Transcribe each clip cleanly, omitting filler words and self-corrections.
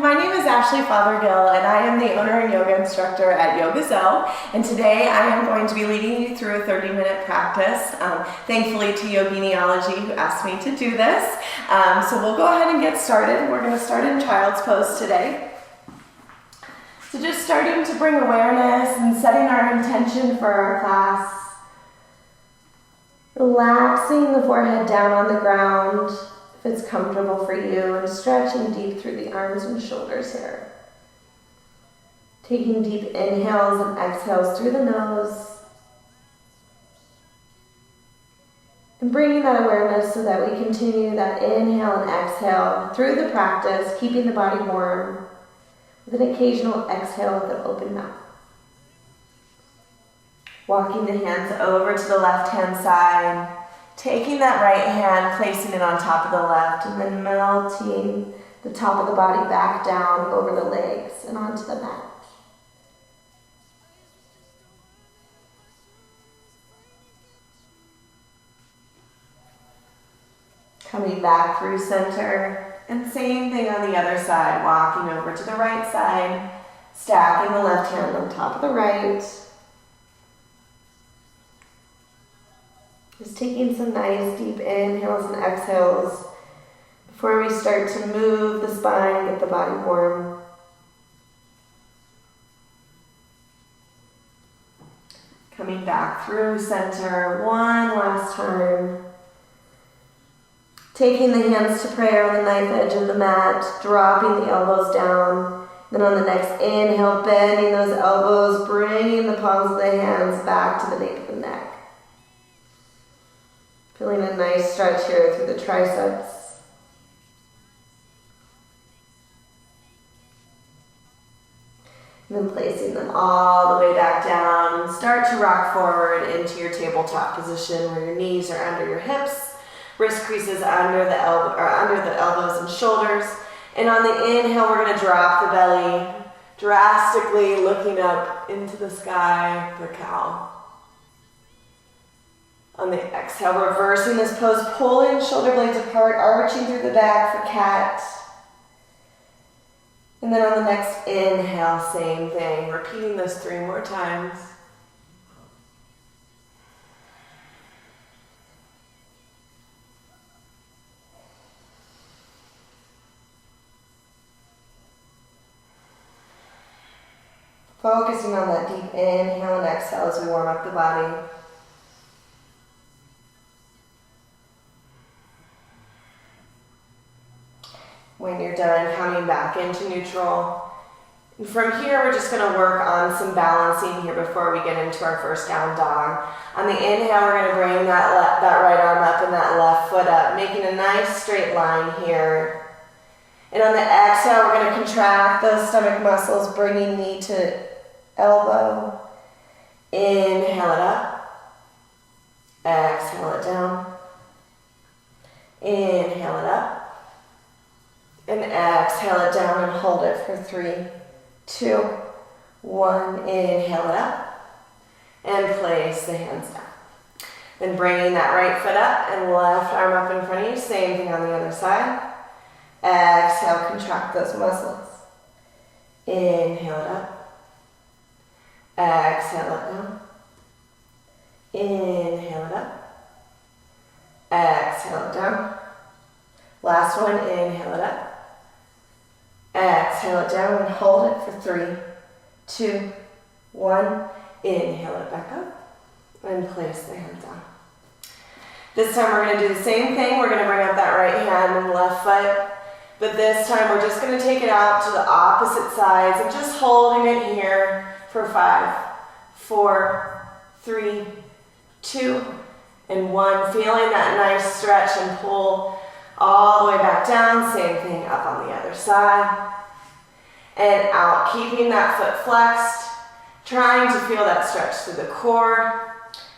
My name is Fathergill, and I am the owner and yoga instructor at Yoga Zo. And today I am going to be leading you through a 30-minute practice, thankfully to Yoginiology, who asked me to do this. So we'll go ahead and get started. We're going to start in child's pose today. So just starting to bring awareness and setting our intention for our class. Relaxing the forehead down on the ground, if it's comfortable for you, and stretching deep through the arms and shoulders here. Taking deep inhales and exhales through the nose. And bringing that awareness so that we continue that inhale and exhale through the practice, keeping the body warm, with an occasional exhale with an open mouth. Walking the hands over to the left-hand side, taking that right hand, placing it on top of the left, and then melting the top of the body back down over the legs and onto the mat. Coming back through center, and same thing on the other side, walking over to the right side, stacking the left hand on top of the right. Just taking some nice deep inhales and exhales before we start to move the spine, get the body warm. Coming back through center one last time. Taking the hands to prayer on the knife edge of the mat, dropping the elbows down. Then on the next inhale, bending those elbows, bringing the palms of the hands back to the nape of the neck. Feeling a nice stretch here through the triceps. And then placing them all the way back down, and start to rock forward into your tabletop position where your knees are under your hips, wrist creases under the elbows and shoulders. And on the inhale, we're going to drop the belly, drastically looking up into the sky for cow. On the exhale, reversing this pose, pulling shoulder blades apart, arching through the back for cat. And then on the next inhale, same thing, repeating this 3 more times. Focusing on that deep inhale and exhale as we warm up the body. When you're done, coming back into neutral. And from here, we're just going to work on some balancing here before we get into our first down dog. On the inhale, we're going to bring that right arm up and that left foot up, making a nice straight line here. And on the exhale, we're going to contract those stomach muscles, bringing knee to elbow. Inhale it up. Exhale it down. Inhale it up. And exhale it down and hold it for 3, 2, 1. Inhale it up. And place the hands down. Then bringing that right foot up and left arm up in front of you. Same thing on the other side. Exhale, contract those muscles. Inhale it up. Exhale it down. Inhale it up. Exhale it down. Last one, inhale it up. Exhale it down and hold it for 3, 2, 1. Inhale it back up and place the hands down. This time we're going to do the same thing. We're going to bring up that right hand and left foot. But this time we're just going to take it out to the opposite sides and just holding it here for 5, 4, 3, 2, and 1. Feeling that nice stretch and pull all the way back down. Same thing up on the other side. And out, keeping that foot flexed, trying to feel that stretch through the core,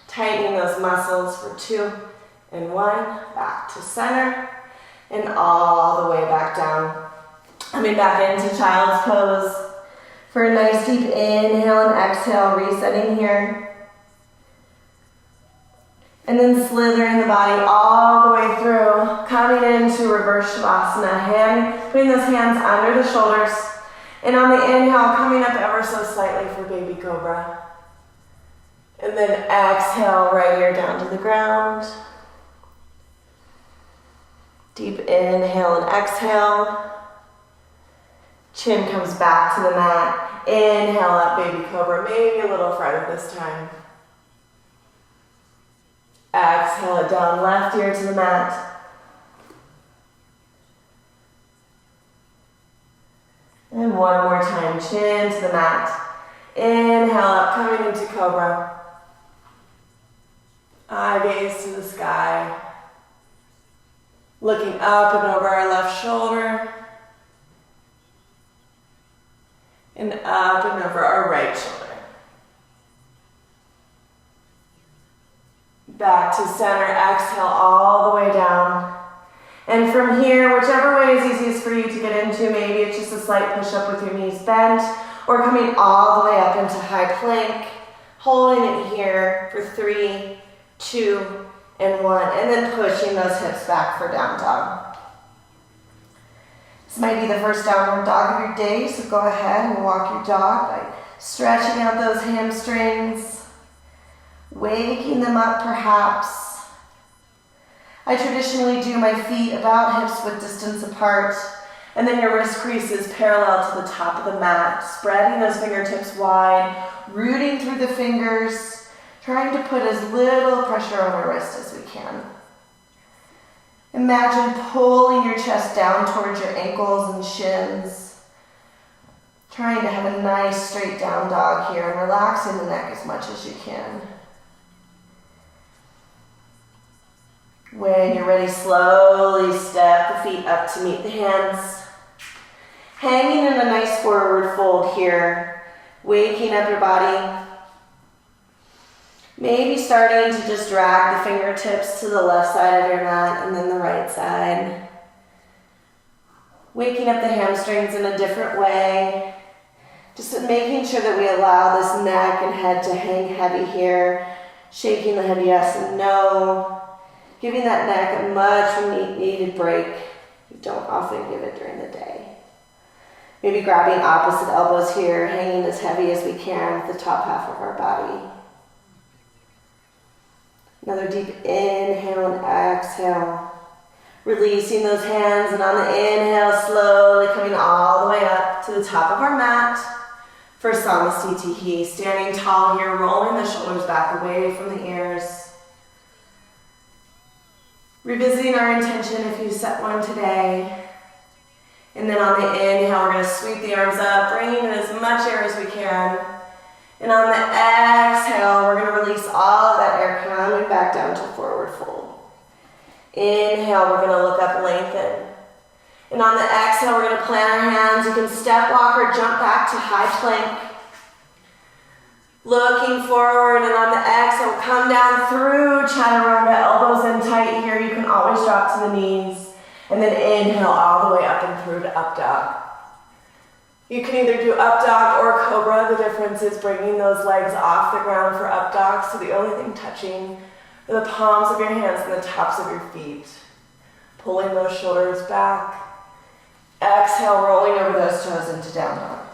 tightening those muscles for 2 and 1, back to center, and all the way back down. Coming back into child's pose for a nice deep inhale and exhale, resetting here. And then slithering the body all the way through, coming into reverse shavasana, putting those hands under the shoulders. And on the inhale, coming up ever so slightly for baby cobra. And then exhale, right ear down to the ground. Deep inhale and exhale. Chin comes back to the mat. Inhale up, baby cobra, maybe a little farther this time. Exhale it down, left ear to the mat. And one more time, chin to the mat. Inhale up, coming into cobra. Eye gaze to the sky. Looking up and over our left shoulder. And up and over our right shoulder. Back to center, exhale all the way down. And from here, whichever way is easiest for you to get into, maybe it's just a slight push up with your knees bent, or coming all the way up into high plank, holding it here for 3, 2, and 1, and then pushing those hips back for down dog. This might be the first downward dog of your day, so go ahead and walk your dog by stretching out those hamstrings, waking them up perhaps. I traditionally do my feet about hips width distance apart, and then your wrist creases parallel to the top of the mat, spreading those fingertips wide, rooting through the fingers, trying to put as little pressure on our wrist as we can. Imagine pulling your chest down towards your ankles and shins, trying to have a nice straight down dog here and relaxing the neck as much as you can. When you're ready, slowly step the feet up to meet the hands. Hanging in a nice forward fold here, waking up your body. Maybe starting to just drag the fingertips to the left side of your mat and then the right side. Waking up the hamstrings in a different way. Just making sure that we allow this neck and head to hang heavy here. Shaking the head yes and no. Giving that neck a much needed break. You don't often give it during the day. Maybe grabbing opposite elbows here, hanging as heavy as we can with the top half of our body. Another deep inhale and exhale. Releasing those hands, and on the inhale, slowly coming all the way up to the top of our mat for Samastitihi. Standing tall here, rolling the shoulders back away from the ears. Revisiting our intention if you set one today. And then on the inhale, we're going to sweep the arms up, bringing in as much air as we can. And on the exhale, we're going to release all of that air, coming back down to forward fold. Inhale, we're going to look up and lengthen. And on the exhale, we're going to plant our hands. You can step walk or jump back to high plank. Looking forward, and on the exhale, come down through chaturanga, elbows in tight here. You can always drop to the knees. And then inhale all the way up and through to up dog. You can either do up dog or cobra. The difference is bringing those legs off the ground for up dog, so the only thing touching are the palms of your hands and the tops of your feet. Pulling those shoulders back. Exhale, rolling over those toes into down dog.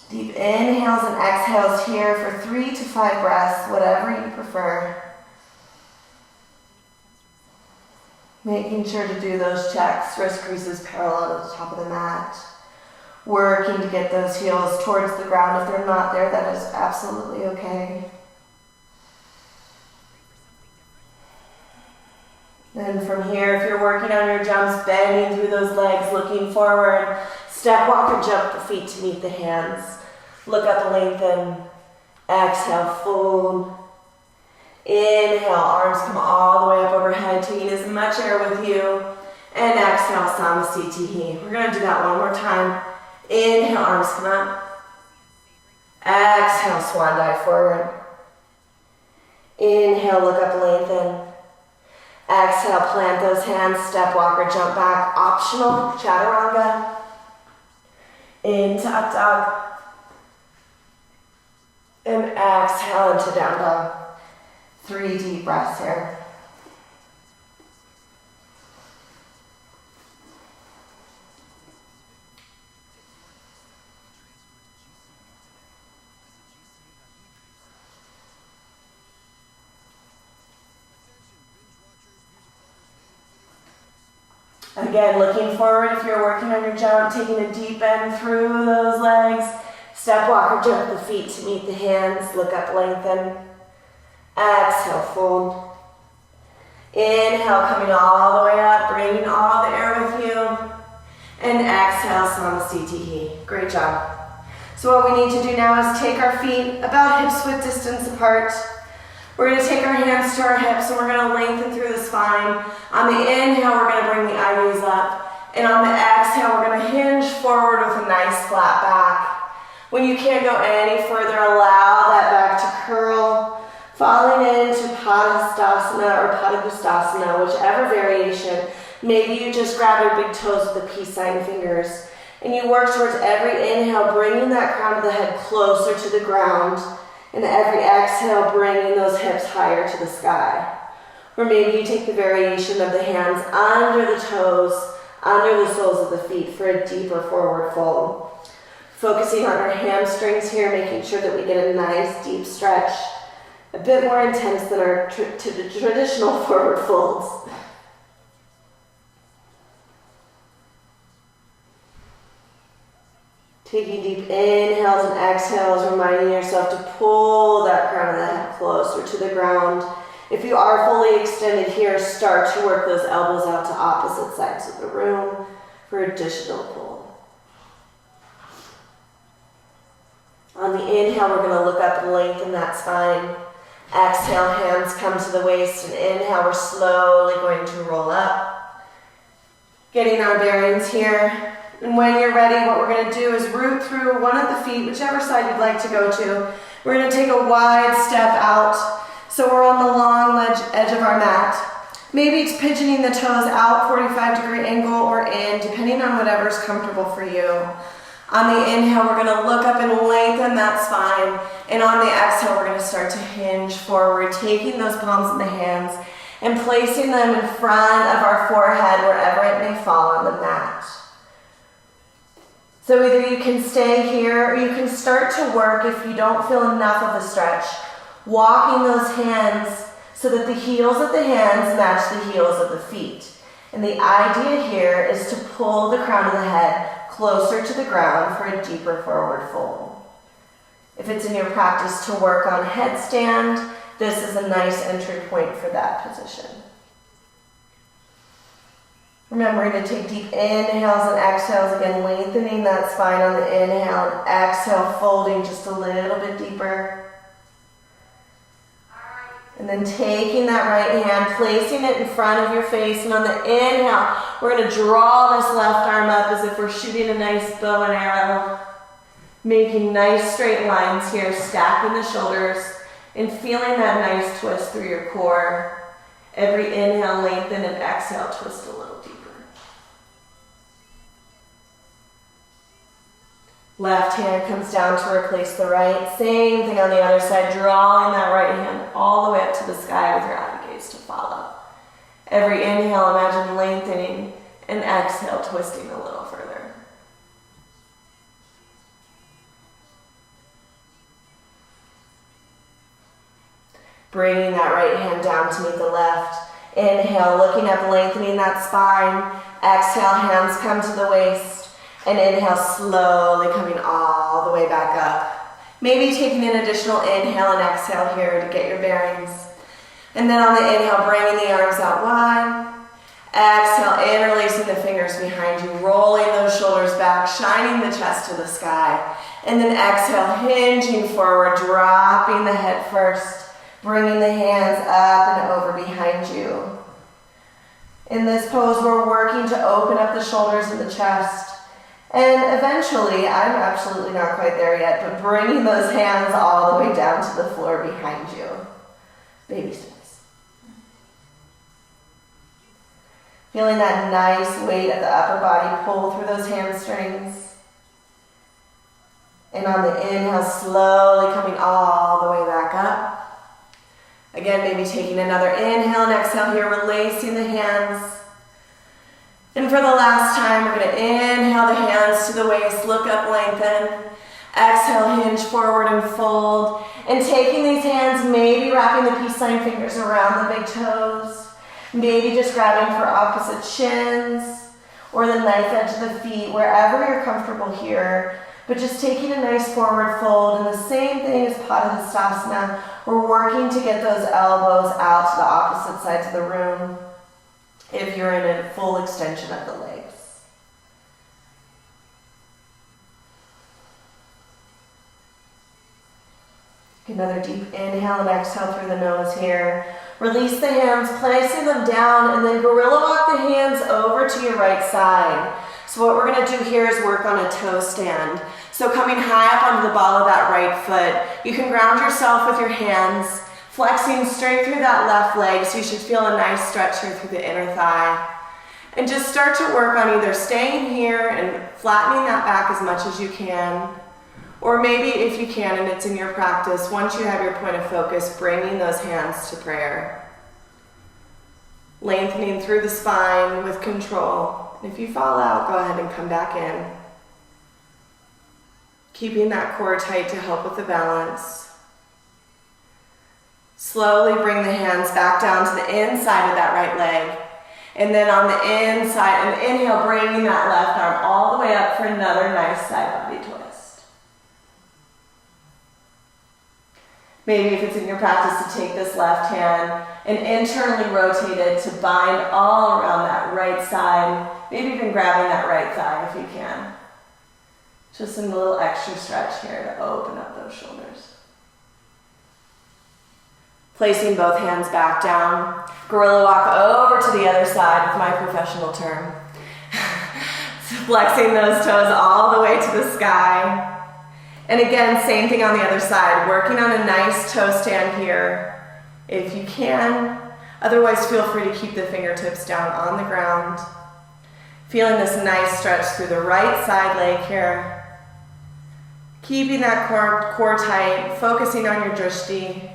Deep inhales and exhales here for 3 to 5 breaths, whatever you prefer. Making sure to do those checks, wrist creases parallel to the top of the mat. Working to get those heels towards the ground. If they're not there, that is absolutely okay. Then from here, if you're working on your jumps, bending through those legs, looking forward, step, walk, or jump the feet to meet the hands. Look up and lengthen. Exhale, fold. Inhale, arms come all the way up overhead, taking as much air with you. And exhale, Samastitihi. We're going to do that one more time. Inhale, arms come up. Exhale, swan dive forward. Inhale, look up and lengthen. Exhale, plant those hands, step, walk, or jump back. Optional, chaturanga. Into up dog. And exhale into down dog. 3 deep breaths here. Again, looking forward if you're working on your jump, taking a deep bend through those legs. Step, walk, or jump the feet to meet the hands. Look up, lengthen. Exhale, fold. Inhale, coming all the way up, bringing all the air with you. And exhale, Samasthiti. Great job. So what we need to do now is take our feet about hips-width distance apart. We're going to take our hands to our hips and we're going to lengthen through the spine. On the inhale, we're going to bring the eyes up. And on the exhale, we're going to hinge forward with a nice flat back. When you can't go any further, allow that back to curl, falling into Padahastasana or Padangustasana, whichever variation. Maybe you just grab your big toes with the peace sign fingers. And you work towards every inhale, bringing that crown of the head closer to the ground. And every exhale, bringing those hips higher to the sky. Or maybe you take the variation of the hands under the toes, under the soles of the feet for a deeper forward fold. Focusing on our hamstrings here, making sure that we get a nice deep stretch. A bit more intense than our traditional forward folds. Taking deep inhales and exhales, reminding yourself to pull that crown of the head closer to the ground. If you are fully extended here, start to work those elbows out to opposite sides of the room for additional pull. On the inhale, we're going to look up and lengthen that spine. Exhale, hands come to the waist, and inhale, we're slowly going to roll up. Getting our bearings here. And when you're ready, what we're going to do is root through one of the feet, whichever side you'd like to go to. We're going to take a wide step out. So we're on the long edge of our mat. Maybe it's pigeoning the toes out, 45-degree angle, or in, depending on whatever's comfortable for you. On the inhale, we're going to look up and lengthen that spine. And on the exhale, we're going to start to hinge forward, taking those palms in the hands and placing them in front of our forehead wherever it may fall on the mat. So either you can stay here or you can start to work if you don't feel enough of a stretch, walking those hands so that the heels of the hands match the heels of the feet. And the idea here is to pull the crown of the head closer to the ground for a deeper forward fold. If it's in your practice to work on headstand, this is a nice entry point for that position. Remembering to take deep inhales and exhales, again lengthening that spine on the inhale and exhale, folding just a little bit deeper. And then taking that right hand, placing it in front of your face, and on the inhale, we're going to draw this left arm up as if we're shooting a nice bow and arrow. Making nice straight lines here, stacking the shoulders, and feeling that nice twist through your core. Every inhale, lengthen, and exhale, twist a little deeper. Left hand comes down to replace the right. Same thing on the other side, drawing that right hand all the way up to the sky with your eye gaze to follow. Every inhale, imagine lengthening, and exhale, twisting a little further. Bringing that right hand down to meet the left. Inhale, looking up, lengthening that spine. Exhale, hands come to the waist. And inhale, slowly coming all the way back up. Maybe taking an additional inhale and exhale here to get your bearings. And then on the inhale, bringing the arms out wide. Exhale, interlacing the fingers behind you, rolling those shoulders back, shining the chest to the sky. And then exhale, hinging forward, dropping the head first, bringing the hands up and over behind you. In this pose, we're working to open up the shoulders and the chest. And eventually, I'm absolutely not quite there yet, but bringing those hands all the way down to the floor behind you. Baby steps. Feeling that nice weight at the upper body pull through those hamstrings. And on the inhale, slowly coming all the way back up. Again, maybe taking another inhale and exhale here, releasing the hands. And for the last time, we're going to inhale the hands to the waist, look up, lengthen. Exhale, hinge forward and fold. And taking these hands, maybe wrapping the peace sign fingers around the big toes. Maybe just grabbing for opposite shins or the knife edge of the feet, wherever you're comfortable here. But just taking a nice forward fold, and the same thing as Padahastasana. We're working to get those elbows out to the opposite sides of the room if you're in a full extension of the legs. Another deep inhale and exhale through the nose here. Release the hands, placing them down, and then gorilla walk the hands over to your right side. So what we're going to do here is work on a toe stand. So coming high up onto the ball of that right foot, you can ground yourself with your hands, flexing straight through that left leg, so you should feel a nice stretch here through the inner thigh. And just start to work on either staying here and flattening that back as much as you can, or maybe if you can and it's in your practice, once you have your point of focus, bringing those hands to prayer. Lengthening through the spine with control. And if you fall out, go ahead and come back in. Keeping that core tight to help with the balance. Slowly bring the hands back down to the inside of that right leg. And then on the inside, and inhale, bringing that left arm all the way up for another nice side body twist. Maybe if it's in your practice to take this left hand and internally rotate it to bind all around that right side, maybe even grabbing that right thigh if you can. Just a little extra stretch here to open up those shoulders. Placing both hands back down. Gorilla walk over to the other side with my professional term. Flexing those toes all the way to the sky. And again, same thing on the other side, working on a nice toe stand here if you can. Otherwise, feel free to keep the fingertips down on the ground. Feeling this nice stretch through the right side leg here. Keeping that core tight, focusing on your drishti.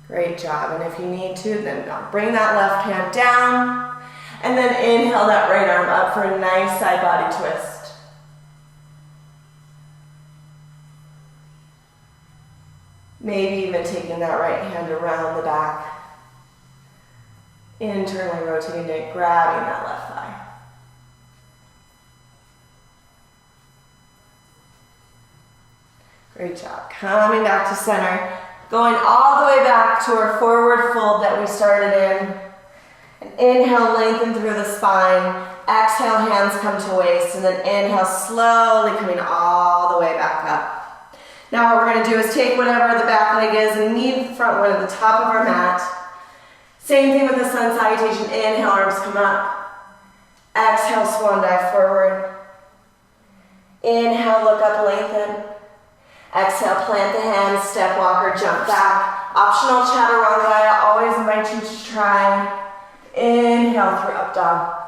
Great job. And if you need to, then bring that left hand down. And then inhale that right arm up for a nice side body twist. Maybe even taking that right hand around the back. Internally rotating it, grabbing that left thigh. Great job. Coming back to center. Going all the way back to our forward fold that we started in. And inhale, lengthen through the spine. Exhale, hands come to waist. And then inhale, slowly coming all the way back up. Now what we're going to do is take whatever the back leg is and meet the front one at the top of our mat. Same thing with the sun salutation. Inhale, arms come up. Exhale, swan dive forward. Inhale, look up, lengthen. Exhale, plant the hands, step walker, jump back. Optional chaturanga, I always invite you to try. Inhale through up dog.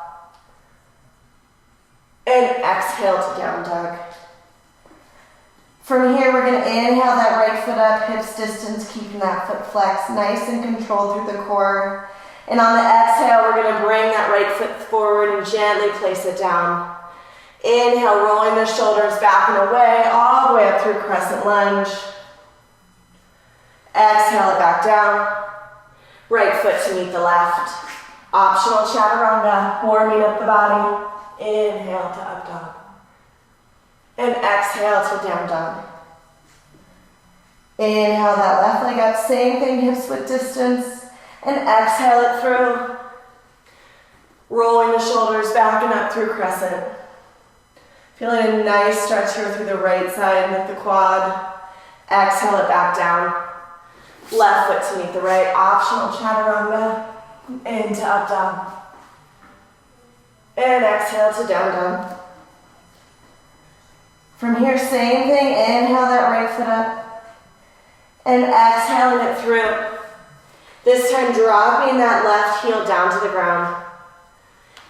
And exhale to down dog. From here, we're going to inhale that right foot up, hips distance, keeping that foot flexed, nice and controlled through the core. And on the exhale, we're going to bring that right foot forward and gently place it down. Inhale, rolling the shoulders back and away, all the way up through crescent lunge. Exhale it back down. Right foot to meet the left. Optional chaturanga, warming up the body. Inhale to up dog. And exhale to down dog. Inhale that left leg up, same thing, hips width distance. And exhale it through. Rolling the shoulders back and up through crescent. Feeling a nice stretch here through the right side with the quad. Exhale it back down. Left foot to meet the right. Optional chaturanga. Into up dog. And exhale to down dog. From here, same thing. Inhale that right foot up. And exhaling it through. This time dropping that left heel down to the ground.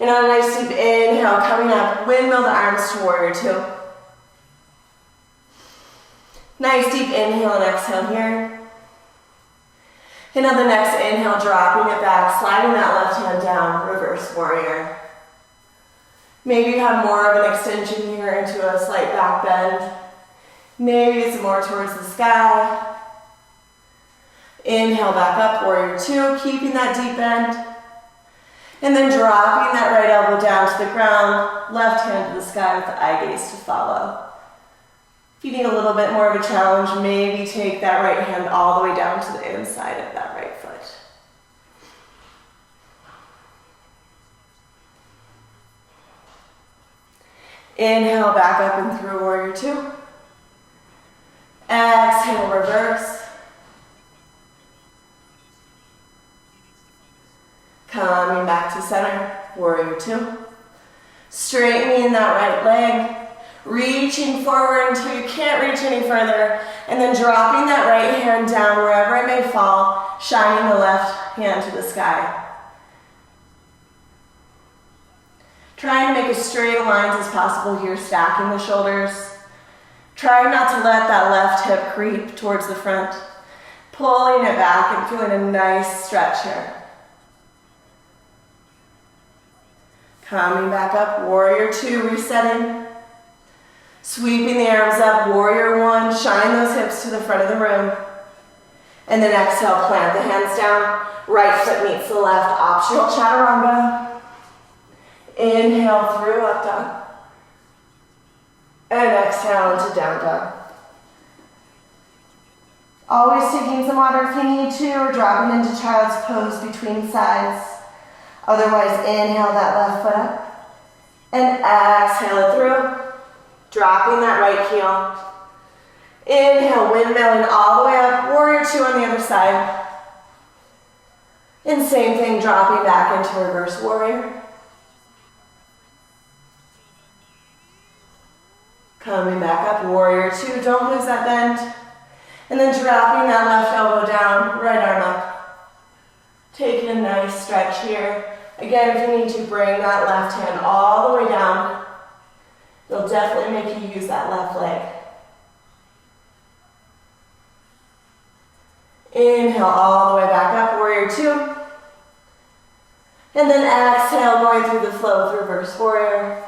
And on a nice deep inhale, coming up, windmill the arms to warrior two. Nice deep inhale and exhale here. And on the next inhale, dropping it back, sliding that left hand down, reverse warrior. Maybe you have more of an extension here into a slight back bend. Maybe it's more towards the sky. Inhale back up, warrior two, keeping that deep bend. And then dropping that right elbow down to the ground, left hand to the sky with the eye gaze to follow. If you need a little bit more of a challenge, maybe take that right hand all the way down to the inside of that right foot. Inhale back up and through warrior two. Exhale, reverse. Coming back to center, warrior two. Straightening that right leg, reaching forward until you can't reach any further, and then dropping that right hand down wherever it may fall, shining the left hand to the sky. Trying to make as straight a lines as possible here, stacking the shoulders. Try not to let that left hip creep towards the front, pulling it back and feeling a nice stretch here. Coming back up, warrior two, resetting. Sweeping the arms up, warrior one, shine those hips to the front of the room. And then exhale, plant the hands down, right foot meets the left, optional chaturanga. Inhale through, up dog. And exhale into down dog. Always taking some water if you need to, or dropping into child's pose between sides. Otherwise, inhale that left foot up. And exhale it through. Dropping that right heel. Inhale, windmilling all the way up. Warrior two on the other side. And same thing, dropping back into reverse warrior. Coming back up, warrior two. Don't lose that bend. And then dropping that left elbow down, right arm up. Taking a nice stretch here. Again, if you need to, bring that left hand all the way down. It'll definitely make you use that left leg. Inhale all the way back up, warrior two. And then exhale, going through the flow with reverse warrior.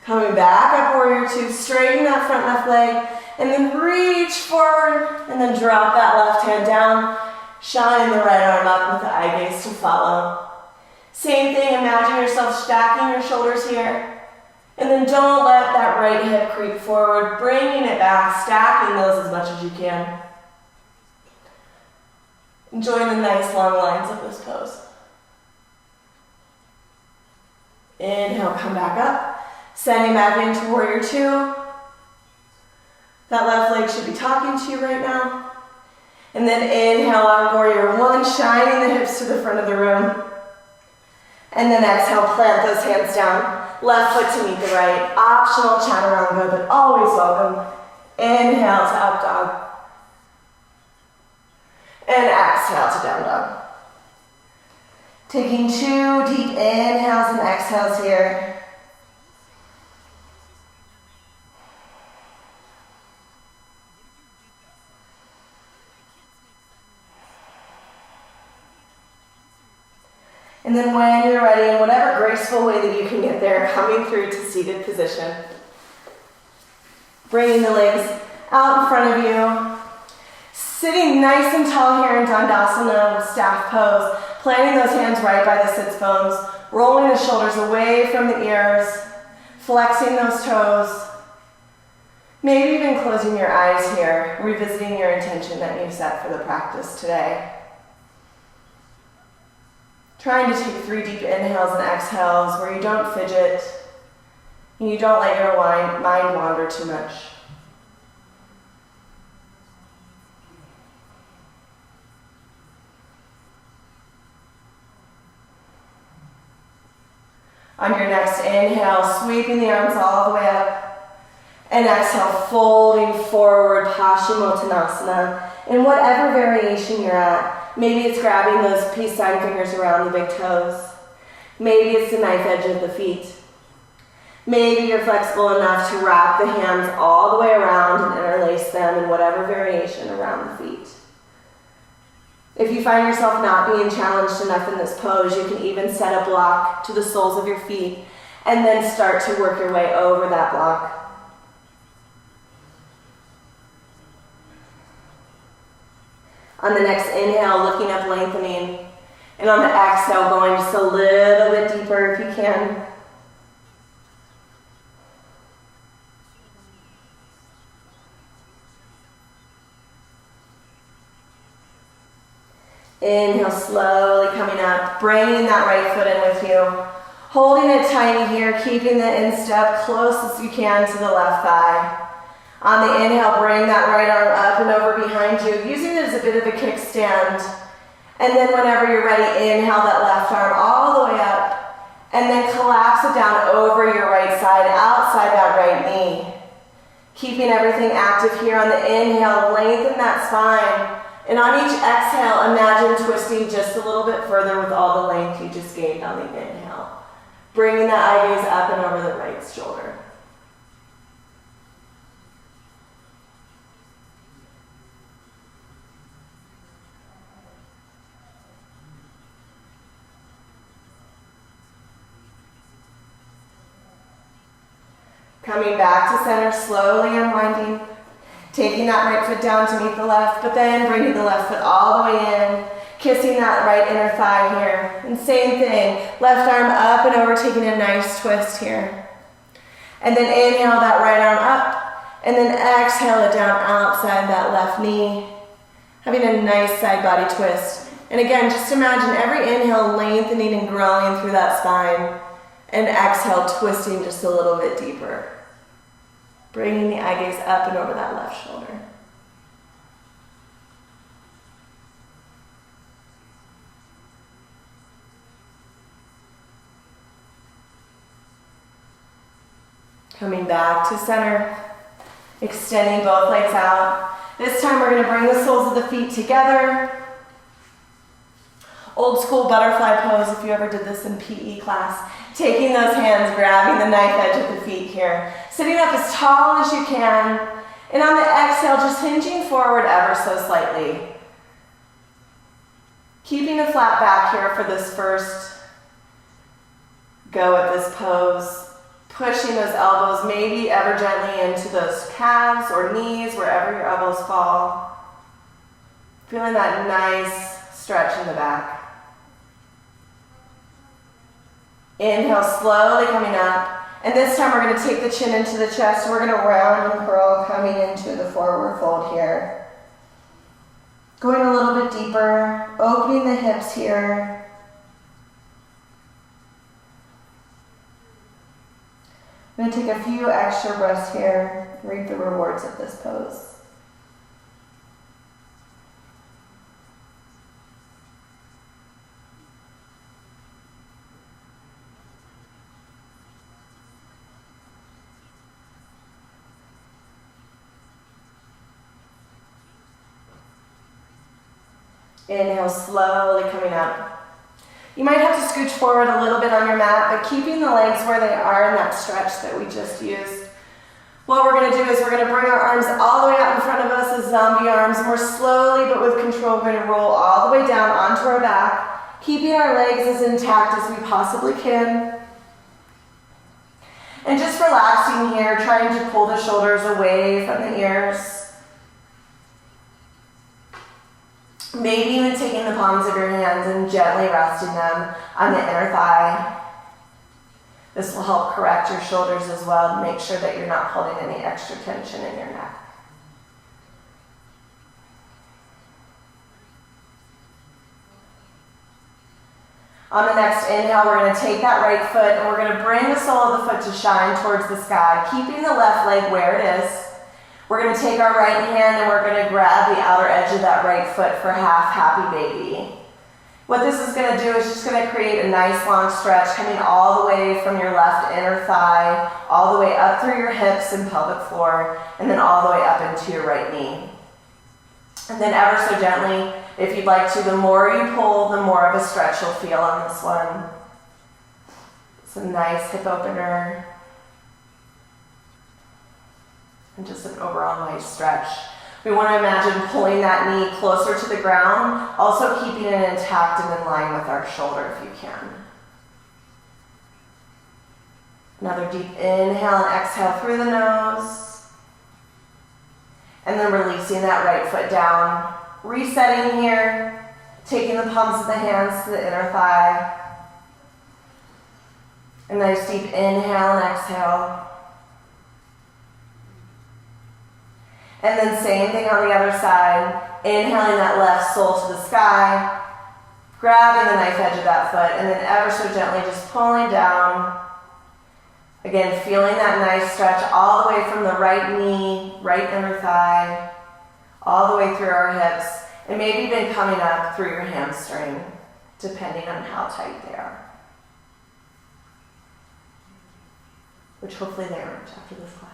Coming back up, warrior two, straighten that front left leg, and then reach forward, and then drop that left hand down. Shine the right arm up with the eye gaze to follow. Same thing, imagine yourself stacking your shoulders here. And then don't let that right hip creep forward, bringing it back, stacking those as much as you can. Enjoying the nice long lines of this pose. Inhale, come back up. Sending back into warrior two. That left leg should be talking to you right now. And then inhale on warrior one, shining the hips to the front of the room. And then exhale, plant those hands down. Left foot to meet the right. Optional chaturanga, but always welcome. Inhale to up dog. And exhale to down dog. Taking 2 deep inhales and exhales here. And then when you're ready, in whatever graceful way that you can get there, coming through to seated position. Bringing the legs out in front of you. Sitting nice and tall here in Dandasana with staff pose. Planting those hands right by the sits bones. Rolling the shoulders away from the ears. Flexing those toes. Maybe even closing your eyes here, revisiting your intention that you've set for the practice today. Trying to take 3 deep inhales and exhales where you don't fidget and you don't let your mind wander too much. On your next inhale, sweeping the arms all the way up. And exhale, folding forward, Paschimottanasana. In whatever variation you're at, Maybe it's grabbing those peace sign fingers around the big toes. Maybe it's the knife edge of the feet. Maybe you're flexible enough to wrap the hands all the way around and interlace them in whatever variation around the feet. If you find yourself not being challenged enough in this pose, you can even set a block to the soles of your feet and then start to work your way over that block. On the next inhale, looking up, lengthening. And on the exhale, going just a little bit deeper if you can. Inhale, slowly coming up, bringing that right foot in with you. Holding it tiny here, keeping the instep close as you can to the left thigh. On the inhale, bring that right arm up and over behind you, using it as a bit of a kickstand. And then whenever you're ready, inhale that left arm all the way up, and then collapse it down over your right side, outside that right knee. Keeping everything active here on the inhale, lengthen that spine. And on each exhale, imagine twisting just a little bit further with all the length you just gained on the inhale. Bringing the eye gaze up and over the right shoulder. Coming back to center, slowly unwinding. Taking that right foot down to meet the left, but then bringing the left foot all the way in. Kissing that right inner thigh here. And same thing, left arm up and over, taking a nice twist here. And then inhale that right arm up, and then exhale it down outside that left knee. Having a nice side body twist. And again, just imagine every inhale lengthening and growing through that spine, and exhale twisting just a little bit deeper. Bringing the eye gaze up and over that left shoulder. Coming back to center, extending both legs out. This time we're going to bring the soles of the feet together. Old school butterfly pose, if you ever did this in PE class. Taking those hands, grabbing the knife edge of the feet here. Sitting up as tall as you can. And on the exhale, just hinging forward ever so slightly. Keeping a flat back here for this first go at this pose. Pushing those elbows maybe ever gently into those calves or knees, wherever your elbows fall. Feeling that nice stretch in the back. Inhale, slowly coming up. And this time we're going to take the chin into the chest. We're going to round and curl, coming into the forward fold here. Going a little bit deeper, opening the hips here. I'm going to take a few extra breaths here, reap the rewards of this pose. Inhale, slowly coming up. You might have to scooch forward a little bit on your mat, but keeping the legs where they are in that stretch that we just used. What we're going to do is we're going to bring our arms all the way out in front of us as zombie arms. More slowly, but with control, we're going to roll all the way down onto our back, keeping our legs as intact as we possibly can. And just relaxing here, trying to pull the shoulders away from the ears. Maybe even taking the palms of your hands and gently resting them on the inner thigh. This will help correct your shoulders as well to make sure that you're not holding any extra tension in your neck. On the next inhale, we're going to take that right foot and we're going to bring the sole of the foot to shine towards the sky, keeping the left leg where it is. We're going to take our right hand and we're going to grab the outer edge of that right foot for half happy baby. What this is going to do is just going to create a nice long stretch coming all the way from your left inner thigh, all the way up through your hips and pelvic floor, and then all the way up into your right knee. And then ever so gently, If you'd like to, the more you pull, the more of a stretch you'll feel on this one. It's a nice hip opener. And just an overall nice stretch. We want to imagine pulling that knee closer to the ground, also keeping it intact and in line with our shoulder if you can. Another deep inhale and exhale through the nose. And then releasing that right foot down. Resetting here, taking the palms of the hands to the inner thigh. A nice deep inhale and exhale. And then same thing on the other side. Inhaling that left sole to the sky. Grabbing the knife edge of that foot and then ever so gently just pulling down. Again, feeling that nice stretch all the way from the right knee, right inner thigh, all the way through our hips, and maybe even coming up through your hamstring, depending on how tight they are. Which hopefully they aren't after this class.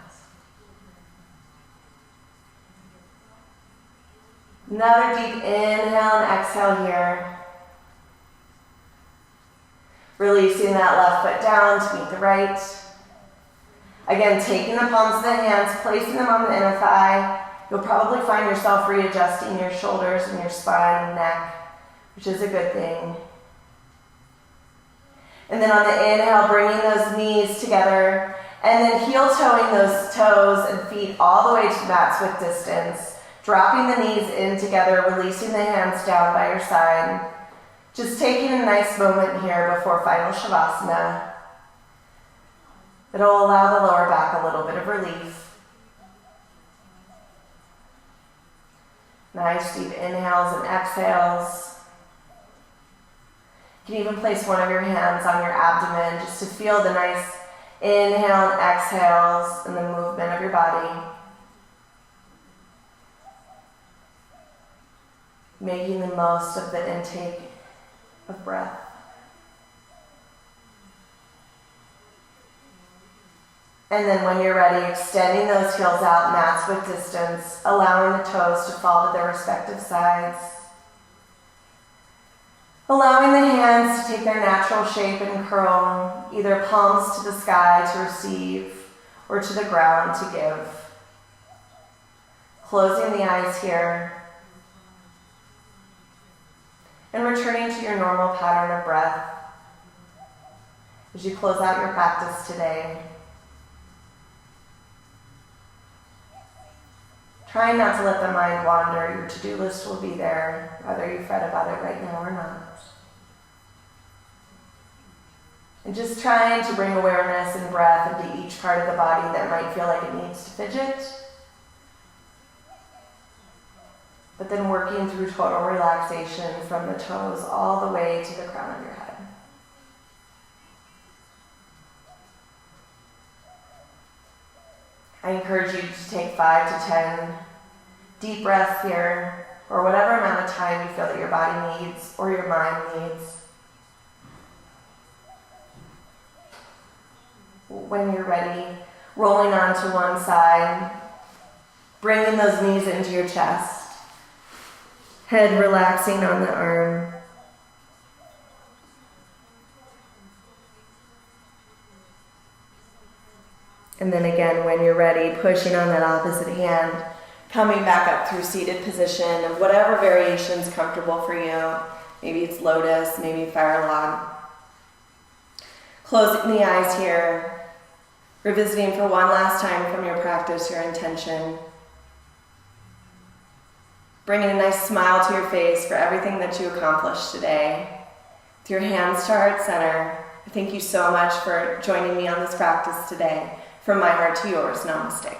Another deep inhale and exhale here. Releasing that left foot down to meet the right. Again, taking the palms of the hands, placing them on the inner thigh. You'll probably find yourself readjusting your shoulders and your spine and neck, which is a good thing. And then on the inhale, bringing those knees together, and then heel-toeing those toes and feet all the way to mat width distance, dropping the knees in together, releasing the hands down by your side. Just taking a nice moment here before final Shavasana. It'll allow the lower back a little bit of relief. Nice deep inhales and exhales. You can even place one of your hands on your abdomen just to feel the nice inhale and exhales and the movement of your body. Making the most of the intake of breath. And then when you're ready, extending those heels out, mats width distance, allowing the toes to fall to their respective sides. Allowing the hands to take their natural shape and curl, either palms to the sky to receive or to the ground to give. Closing the eyes here. And returning to your normal pattern of breath as you close out your practice today. Trying not to let the mind wander. Your to-do list will be there, whether you fret about it right now or not. And just trying to bring awareness and breath into each part of the body that might feel like it needs to fidget. But then working through total relaxation from the toes all the way to the crown of your head. I encourage you to take 5 to 10 deep breaths here, or whatever amount of time you feel that your body needs or your mind needs. When you're ready, rolling onto one side, bringing those knees into your chest. Head relaxing on the arm. And then again, when you're ready, pushing on that opposite hand, coming back up through seated position of whatever variation is comfortable for you. Maybe it's lotus, maybe fire log. Closing the eyes here, revisiting for one last time from your practice, your intention. Bringing a nice smile to your face for everything that you accomplished today. With your hands to heart center, thank you so much for joining me on this practice today. From my heart to yours, namaste.